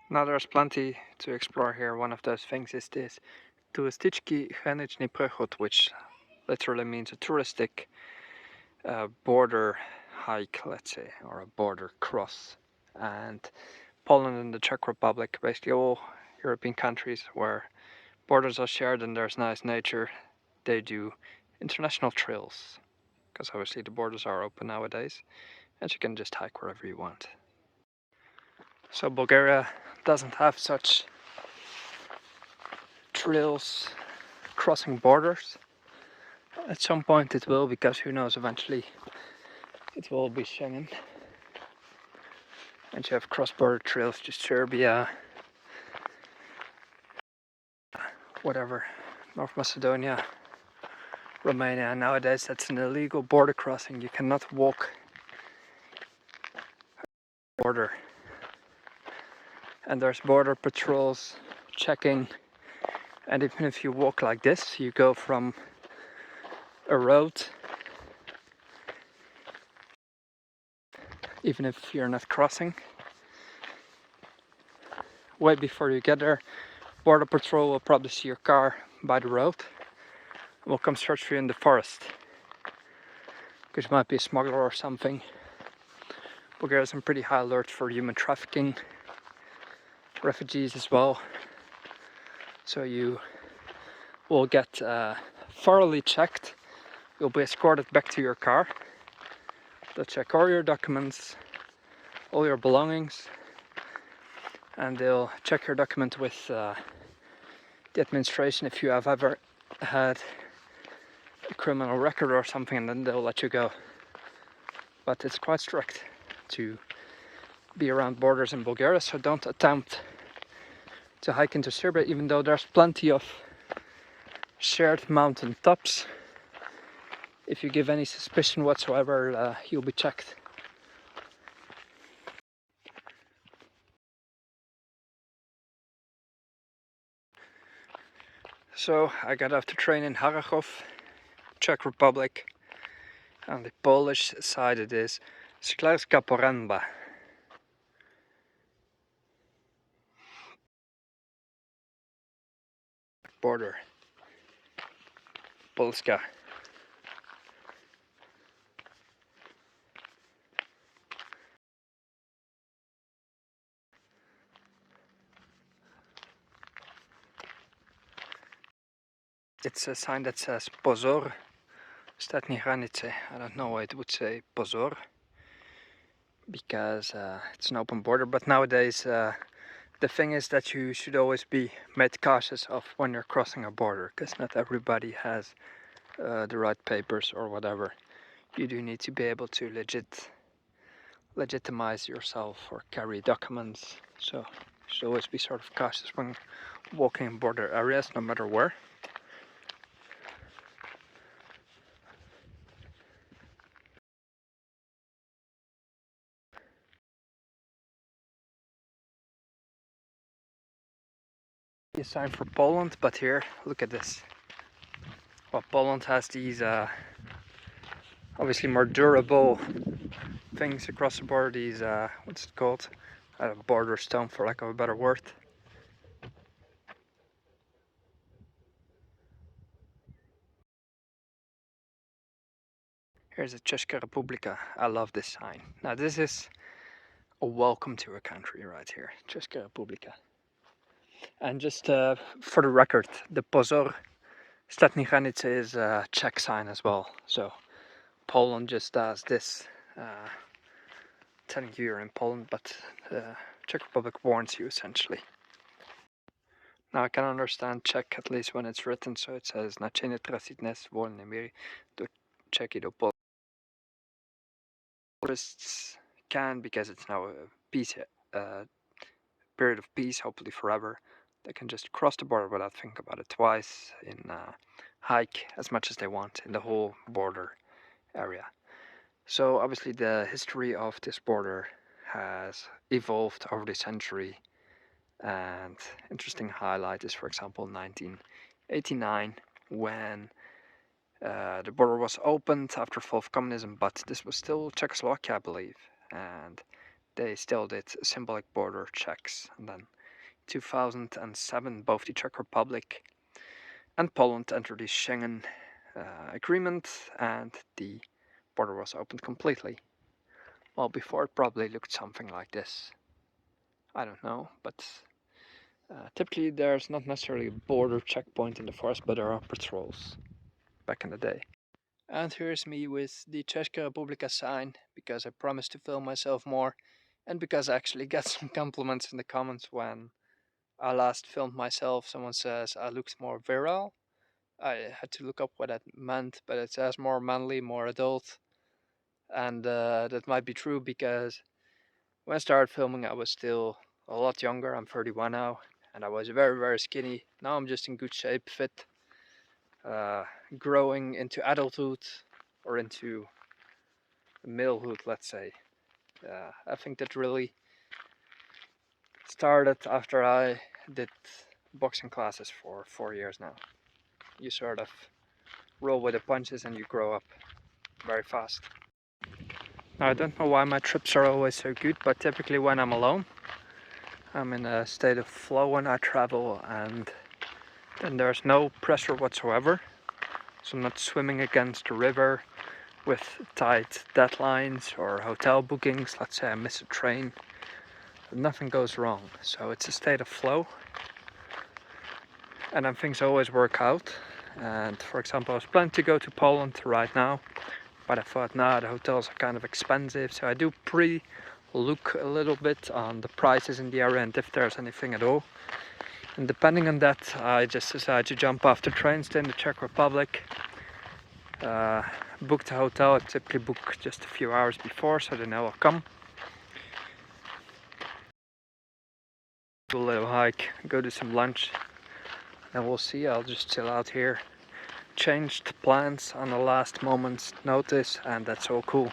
Now there's plenty to explore here. One of those things is this Turistický hraničný prechod, which literally means a touristic border hike, let's say, or a border cross. And Poland and the Czech Republic, basically all European countries where borders are shared and there's nice nature, they do international trails, because obviously the borders are open nowadays and you can just hike wherever you want. So Bulgaria doesn't have such trails crossing borders. At some point it will, because who knows, eventually it will be Schengen. And you have cross-border trails to Serbia, whatever, North Macedonia, Romania. Nowadays that's an illegal border crossing. You cannot walk border. And there's border patrols checking. And even if you walk like this, you go from a road, even if you're not crossing, way before you get there, border patrol will probably see your car by the road and will come search for you in the forest, because you might be a smuggler or something. Bulgaria is on pretty high alert for human trafficking, refugees as well. So you will get thoroughly checked. You'll be escorted back to your car. They'll check all your documents, all your belongings, and they'll check your document with the administration if you have ever had a criminal record or something, and then they'll let you go. But it's quite strict to be around borders in Bulgaria, so don't attempt to hike into Serbia, even though there's plenty of shared mountain tops. If you give any suspicion whatsoever, you'll be checked. So I got off the train in Harachov, Czech Republic. On the Polish side it is Szklarska Poręba. Border. Polska. It's a sign that says Pozor, Statni Hranice. I don't know why it would say Pozor, because it's an open border, but nowadays the thing is that you should always be made cautious of when you're crossing a border, because not everybody has the right papers or whatever. You do need to be able to legitimize yourself or carry documents, so you should always be sort of cautious when walking in border areas, no matter where. A sign for Poland, but here, look at this. Well, Poland has these obviously more durable things across the border, these what's it called? Border stone, for lack of a better word. Here's a Czechia Republika. I love this sign. Now this is a welcome to a country right here, Czechia Republika. And just for the record, the Pozor Statni Hranice is a Czech sign as well. So Poland just does this, telling you you're in Poland, but the Czech Republic warns you essentially. Now I can understand Czech at least when it's written, so it says Značenie transitnes volné míry do Czechy do Poland. Tourists can, because it's now a peace period of peace, hopefully forever, they can just cross the border without thinking about it twice, in hike as much as they want in the whole border area. So obviously the history of this border has evolved over the century, and interesting highlight is, for example, 1989, when the border was opened after fall of communism, but this was still Czechoslovakia, I believe, and they still did symbolic border checks, and then 2007, both the Czech Republic and Poland entered the Schengen agreement, and the border was opened completely. Well, before it probably looked something like this. I don't know, but typically there's not necessarily a border checkpoint in the forest, but there are patrols back in the day. And here's me with the Czech Republika sign, because I promised to film myself more, and because I actually got some compliments in the comments when I last filmed myself. Someone says I looked more virile. I had to look up what that meant, but it says more manly, more adult. And that might be true, because when I started filming I was still a lot younger. I'm 31 now, and I was very, very skinny. Now I'm just in good shape, fit, growing into adulthood, or into malehood, let's say. I think that really started after I did boxing classes for 4 years now. You sort of roll with the punches and you grow up very fast. Now, I don't know why my trips are always so good, but typically when I'm alone, I'm in a state of flow when I travel, and then there's no pressure whatsoever. So I'm not swimming against the river with tight deadlines or hotel bookings. Let's say I miss a train. Nothing goes wrong. So it's a state of flow, and then things always work out. And for example, I was planning to go to Poland right now, but I thought, nah, the hotels are kind of expensive, so I do pre-look a little bit on the prices in the area and if there's anything at all. And depending on that, I just decided to jump off the train, stay in the Czech Republic, book the hotel. I typically book just a few hours before, so they know I'll come. Do a little hike, go do some lunch, and we'll see. I'll just chill out here. Changed plans on the last moment's notice, and that's all cool.